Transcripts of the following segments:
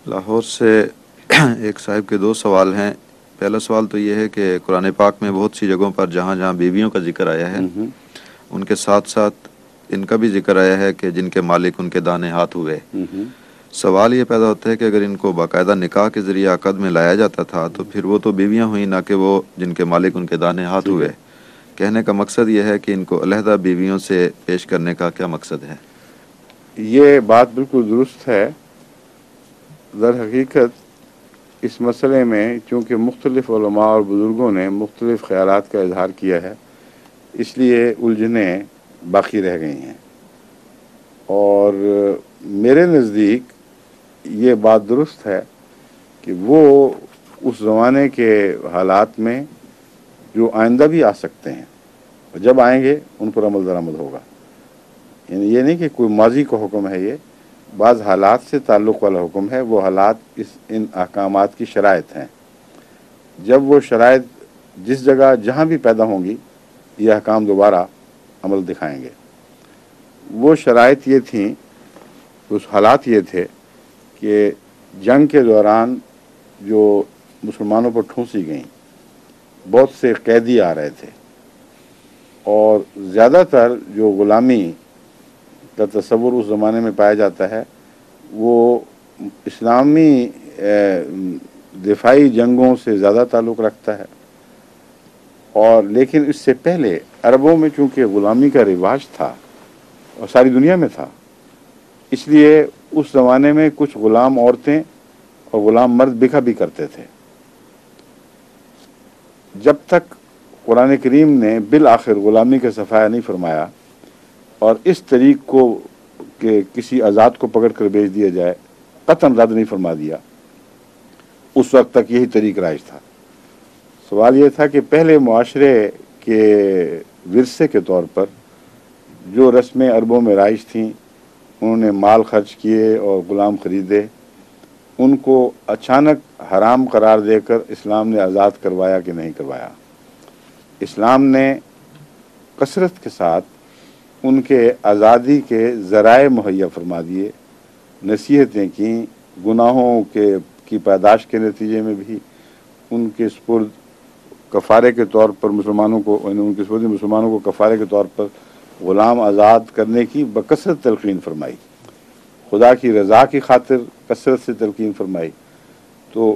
لاہور سے ایک صاحب کے دو سوال ہیں۔ پہلا سوال تو یہ ہے کہ قرآن پاک میں بہت سی جگہوں پر جہاں جہاں بیویوں کا ذکر آیا ہے ان کے ساتھ ساتھ ان کا بھی ذکر آیا ہے کہ جن کے مالک ان کے دانے ہاتھ ہوئے۔ سوال یہ پیدا ہوتا ہے کہ اگر ان کو باقاعدہ نکاح کے ذریعے عقد میں لایا جاتا تھا تو پھر وہ تو بیویاں ہوئیں، نہ کہ وہ جن کے مالک ان کے دانے ہاتھ ہوئے۔ کہنے کا مقصد یہ ہے کہ ان کو علیحدہ بیویوں سے پیش کرنے کا کیا مقصد ہے؟ یہ بات بالکل درست ہے۔ در حقیقت اس مسئلے میں چونکہ مختلف علماء اور بزرگوں نے مختلف خیالات کا اظہار کیا ہے، اس لیے الجھنیں باقی رہ گئی ہیں، اور میرے نزدیک یہ بات درست ہے کہ وہ اس زمانے کے حالات میں جو آئندہ بھی آ سکتے ہیں، اور جب آئیں گے ان پر عمل درآمد ہوگا۔ یعنی یہ نہیں کہ کوئی ماضی کا حکم ہے، یہ بعض حالات سے تعلق والا حکم ہے۔ وہ حالات ان احکامات کی شرائط ہیں۔ جب وہ شرائط جس جگہ جہاں بھی پیدا ہوں گی، یہ احکام دوبارہ عمل دکھائیں گے۔ وہ شرائط یہ تھیں، اس حالات یہ تھے کہ جنگ کے دوران جو مسلمانوں پر ٹھونسی گئیں، بہت سے قیدی آ رہے تھے، اور زیادہ تر جو غلامی کا تصور اس زمانے میں پایا جاتا ہے وہ اسلامی دفاعی جنگوں سے زیادہ تعلق رکھتا ہے۔ اور لیکن اس سے پہلے عربوں میں چونکہ غلامی کا رواج تھا اور ساری دنیا میں تھا، اس لیے اس زمانے میں کچھ غلام عورتیں اور غلام مرد بکا بھی کرتے تھے، جب تک قرآن کریم نے بالآخر غلامی کا صفایا نہیں فرمایا اور اس طریق کو کہ کسی آزاد کو پکڑ کر بیچ دیا جائے قطعاً رد نہیں فرما دیا۔ اس وقت تک یہی طریق رائج تھا۔ سوال یہ تھا کہ پہلے معاشرے کے ورثے کے طور پر جو رسمیں عربوں میں رائج تھیں، انہوں نے مال خرچ کیے اور غلام خریدے، ان کو اچانک حرام قرار دے کر اسلام نے آزاد کروایا کہ نہیں کروایا؟ اسلام نے کثرت کے ساتھ ان کے آزادی کے ذرائع مہیا فرما دیے، نصیحتیں کیں، گناہوں کی پاداش کے نتیجے میں بھی ان کے سپرد کفارے کے طور پر مسلمانوں کو کفارے کے طور پر غلام آزاد کرنے کی بکثرت تلقین فرمائی، خدا کی رضا کی خاطر کثرت سے تلقین فرمائی۔ تو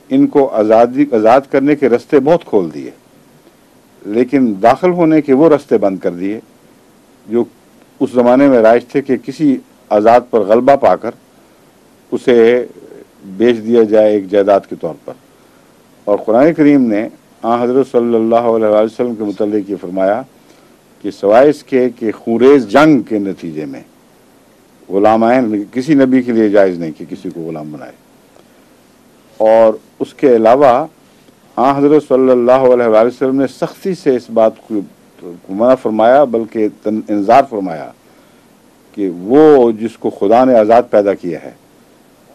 ان کو آزاد کرنے کے رستے بہت کھول دیے، لیکن داخل ہونے کے وہ رستے بند کر دیے جو اس زمانے میں رائج تھے کہ کسی آزاد پر غلبہ پا کر اسے بیچ دیا جائے ایک جائیداد کے طور پر۔ اور قرآن کریم نے حضرت صلی اللہ علیہ وسلم کے متعلق یہ فرمایا کہ سوائے اس کے کہ خونریز جنگ کے نتیجے میں غلامائن کسی نبی کے لیے جائز نہیں کہ کسی کو غلام بنائے۔ اور اس کے علاوہ حضرت صلی اللہ علیہ وسلم نے سختی سے اس بات کو منع فرمایا، بلکہ انذار فرمایا کہ وہ جس کو خدا نے آزاد پیدا کیا ہے،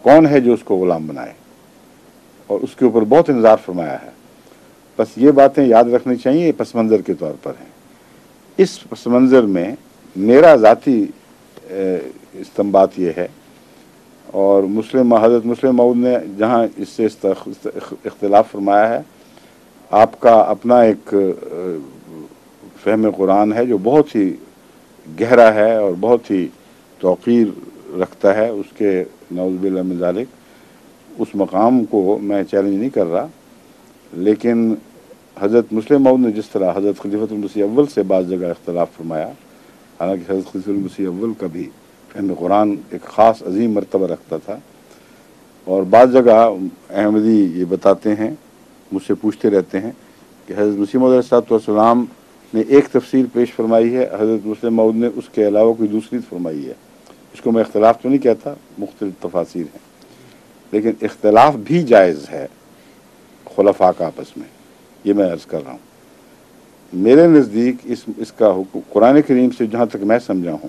کون ہے جو اس کو غلام بنائے، اور اس کے اوپر بہت انذار فرمایا ہے۔ بس یہ باتیں یاد رکھنی چاہیے، پس منظر کے طور پر ہیں۔ اس پس منظر میں میرا ذاتی استنباط یہ ہے، اور حضرت مسلم موعود نے جہاں اس سے اختلاف فرمایا ہے، آپ کا اپنا ایک فہم قرآن ہے جو بہت ہی گہرا ہے اور بہت ہی توقیر رکھتا ہے، اس کے نعوذ باللہ من ذالک اس مقام کو میں چیلنج نہیں کر رہا، لیکن حضرت مسلم موعود نے جس طرح حضرت خلیفۃ المسیح اول سے بعض جگہ اختلاف فرمایا، حالانکہ حضرت خلیفۃ المسیح اول کا بھی فہم قرآن ایک خاص عظیم مرتبہ رکھتا تھا، اور بعض جگہ احمدی یہ بتاتے ہیں، مجھ سے پوچھتے رہتے ہیں کہ حضرت مسیح موعود علیہ السلام نے ایک تفسیر پیش فرمائی ہے، حضرت مسلم موعود نے اس کے علاوہ کوئی دوسری فرمائی ہے۔ اس کو میں اختلاف تو نہیں کہتا، مختلف تفاسیر ہیں، لیکن اختلاف بھی جائز ہے خلفاء کا آپس میں، یہ میں عرض کر رہا ہوں۔ میرے نزدیک اس کا حکم قرآن کریم سے جہاں تک میں سمجھا ہوں،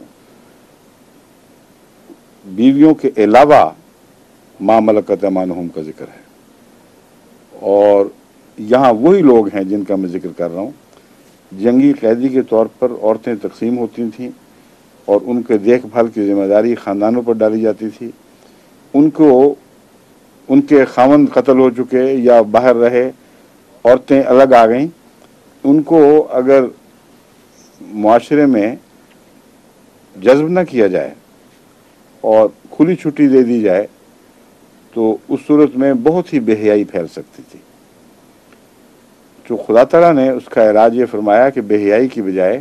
بیویوں کے علاوہ ما ملکت ایمانہم کا ذکر ہے، اور یہاں وہی لوگ ہیں جن کا میں ذکر کر رہا ہوں۔ جنگی قیدی کے طور پر عورتیں تقسیم ہوتی تھیں اور ان کے دیکھ بھال کی ذمہ داری خاندانوں پر ڈالی جاتی تھی۔ ان کو ان کے خاوند قتل ہو چکے یا باہر رہے، عورتیں الگ آ گئیں، ان کو اگر معاشرے میں جذب نہ کیا جائے اور کھلی چھٹی دے دی جائے تو اس صورت میں بہت ہی بے حیائی پھیل سکتی تھی۔ جو خدا تعالیٰ نے اس کا علاج یہ فرمایا کہ بے حیائی کی بجائے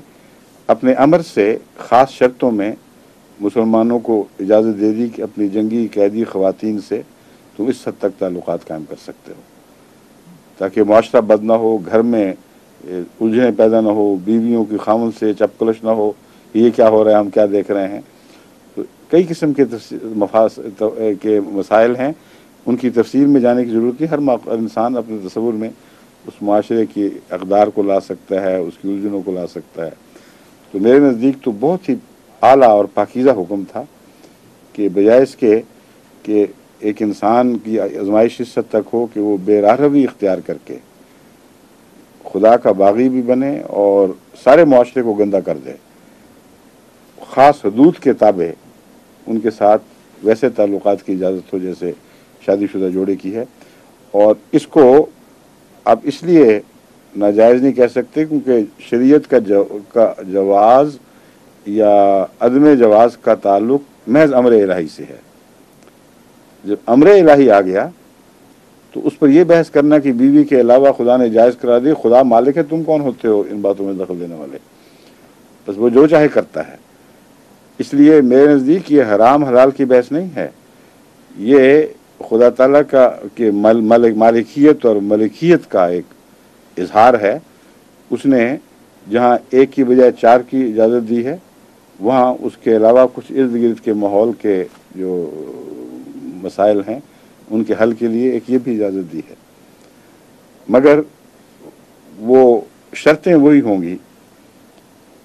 اپنے امر سے خاص شرطوں میں مسلمانوں کو اجازت دے دی کہ اپنی جنگی قیدی خواتین سے تم اس حد تک تعلقات قائم کر سکتے ہو تاکہ معاشرہ بد نہ ہو، گھر میں الجھنیں پیدا نہ ہو، بیویوں کی خاوند سے چپکلش نہ ہو، یہ کیا ہو رہا ہے، ہم کیا دیکھ رہے ہیں۔ تو کئی قسم کے کے مسائل ہیں، ان کی تفصیل میں جانے کی ضرورت نہیں۔ ہر انسان اپنے تصور میں اس معاشرے کی اقدار کو لا سکتا ہے، اس کی الجھنوں کو لا سکتا ہے۔ تو میرے نزدیک تو بہت ہی اعلیٰ اور پاکیزہ حکم تھا کہ بجائے اس کے کہ ایک انسان کی آزمائش اس حد تک ہو کہ وہ بے راہ روی اختیار کر کے خدا کا باغی بھی بنے اور سارے معاشرے کو گندہ کر دے، خاص حدود کے تابع ان کے ساتھ ویسے تعلقات کی اجازت ہو جیسے شادی شدہ جوڑے کی ہے۔ اور اس کو آپ اس لیے ناجائز نہیں کہہ سکتے کیونکہ شریعت کا جواز یا عدم جواز کا تعلق محض امر الہی سے ہے۔ جب امر الہی آ گیا تو اس پر یہ بحث کرنا کہ بیوی کے علاوہ خدا نے جائز کرا دی، خدا مالک ہے، تم کون ہوتے ہو ان باتوں میں دخل دینے والے؟ بس وہ جو چاہے کرتا ہے۔ اس لیے میرے نزدیک یہ حرام حلال کی بحث نہیں ہے، یہ خدا تعالیٰ کا کہ مالکیت اور ملکیت کا ایک اظہار ہے۔ اس نے جہاں ایک کی بجائے 4 کی اجازت دی ہے، وہاں اس کے علاوہ کچھ ارد گرد کے ماحول کے جو مسائل ہیں ان کے حل کے لیے ایک یہ بھی اجازت دی ہے، مگر وہ شرطیں وہی ہوں گی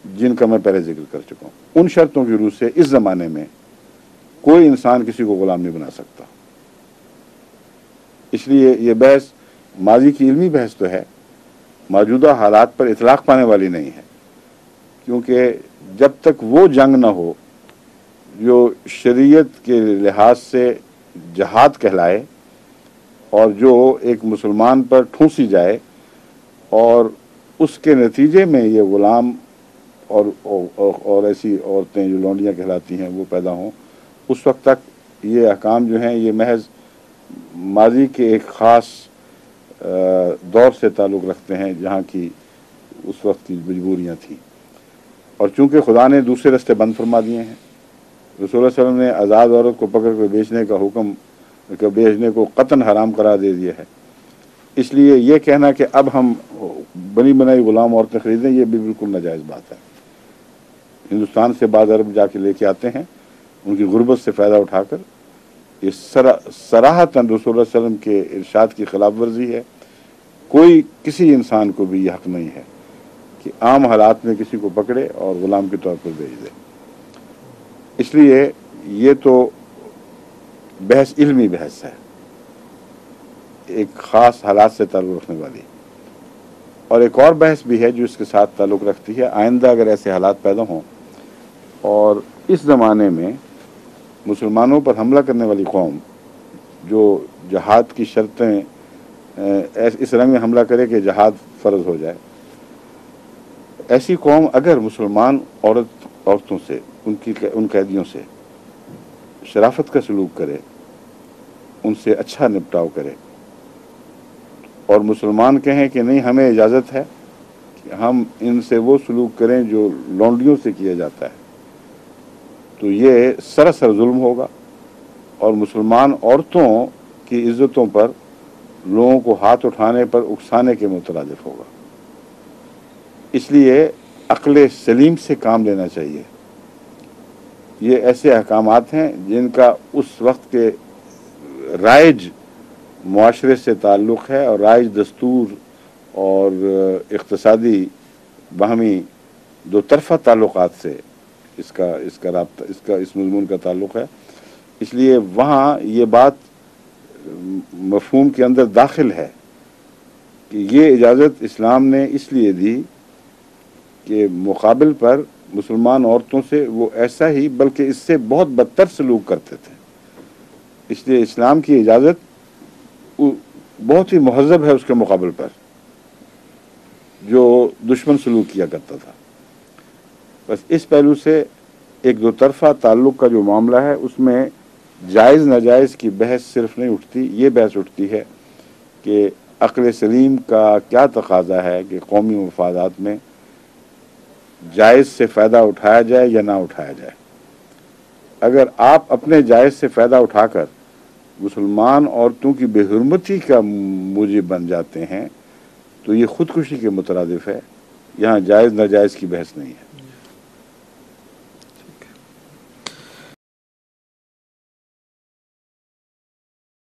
جن کا میں پہلے ذکر کر چکا ہوں۔ ان شرطوں کی روح سے اس زمانے میں کوئی انسان کسی کو غلام نہیں بنا سکتا۔ اس لیے یہ بحث ماضی کی علمی بحث تو ہے، موجودہ حالات پر اطلاق پانے والی نہیں ہے، کیونکہ جب تک وہ جنگ نہ ہو جو شریعت کے لحاظ سے جہاد کہلائے اور جو ایک مسلمان پر ٹھونسی جائے اور اس کے نتیجے میں یہ غلام اور ایسی عورتیں جو لونڈیاں کہلاتی ہیں وہ پیدا ہوں، اس وقت تک یہ احکام جو ہیں یہ محض ماضی کے ایک خاص دور سے تعلق رکھتے ہیں جہاں کی اس وقت کی مجبوریاں تھیں۔ اور چونکہ خدا نے دوسرے رستے بند فرما دیے ہیں، رسول اللہ صلی اللہ علیہ وسلم نے آزاد عورت کو پکڑ کر بیچنے کا حکم بیچنے کو قطعاً حرام قرار دے دیا ہے۔ اس لیے یہ کہنا کہ اب ہم بنی بنائی غلام عورتیں خریدیں یہ بھی بالکل ناجائز بات ہے۔ ہندوستان سے بعض عرب جا کے لے کے آتے ہیں، ان کی غربت سے فائدہ اٹھا کر، یہ صراحتاً رسول اللہ صلی اللہ علیہ وسلم کے ارشاد کی خلاف ورزی ہے۔ کوئی کسی انسان کو بھی یہ حق نہیں ہے کہ عام حالات میں کسی کو پکڑے اور غلام کے طور پر بھیج دے۔ اس لیے یہ تو بحث علمی بحث ہے، ایک خاص حالات سے تعلق رکھنے والی۔ اور ایک اور بحث بھی ہے جو اس کے ساتھ تعلق رکھتی ہے، آئندہ اگر ایسے حالات پیدا ہوں اور اس زمانے میں مسلمانوں پر حملہ کرنے والی قوم جو جہاد کی شرطیں اس رنگ میں حملہ کرے کہ جہاد فرض ہو جائے، ایسی قوم اگر مسلمان عورتوں سے ان قیدیوں سے شرافت کا سلوک کرے، ان سے اچھا نپٹاؤ کرے اور مسلمان کہیں کہ نہیں ہمیں اجازت ہے کہ ہم ان سے وہ سلوک کریں جو لونڈیوں سے کیا جاتا ہے، تو یہ سراسر ظلم ہوگا اور مسلمان عورتوں کی عزتوں پر لوگوں کو ہاتھ اٹھانے پر اکسانے کے مترادف ہوگا۔ اس لیے عقل سلیم سے کام لینا چاہیے۔ یہ ایسے احکامات ہیں جن کا اس وقت کے رائج معاشرے سے تعلق ہے اور رائج دستور اور اقتصادی باہمی دو طرفہ تعلقات سے اس مضمون کا تعلق ہے۔ اس لیے وہاں یہ بات مفہوم کے اندر داخل ہے کہ یہ اجازت اسلام نے اس لیے دی کہ مقابل پر مسلمان عورتوں سے وہ ایسا ہی بلکہ اس سے بہت بدتر سلوک کرتے تھے۔ اس لیے اسلام کی اجازت بہت ہی مہذب ہے اس کے مقابل پر جو دشمن سلوک کیا کرتا تھا. بس اس پہلو سے ایک دو طرفہ تعلق کا جو معاملہ ہے اس میں جائز ناجائز کی بحث صرف نہیں اٹھتی، یہ بحث اٹھتی ہے کہ عقل سلیم کا کیا تقاضا ہے کہ قومی مفادات میں جائز سے فائدہ اٹھایا جائے یا نہ اٹھایا جائے. اگر آپ اپنے جائز سے فائدہ اٹھا کر مسلمان عورتوں کی بے حرمتی کا موجب بن جاتے ہیں تو یہ خودکشی کے مترادف ہے. یہاں جائز ناجائز کی بحث نہیں ہے.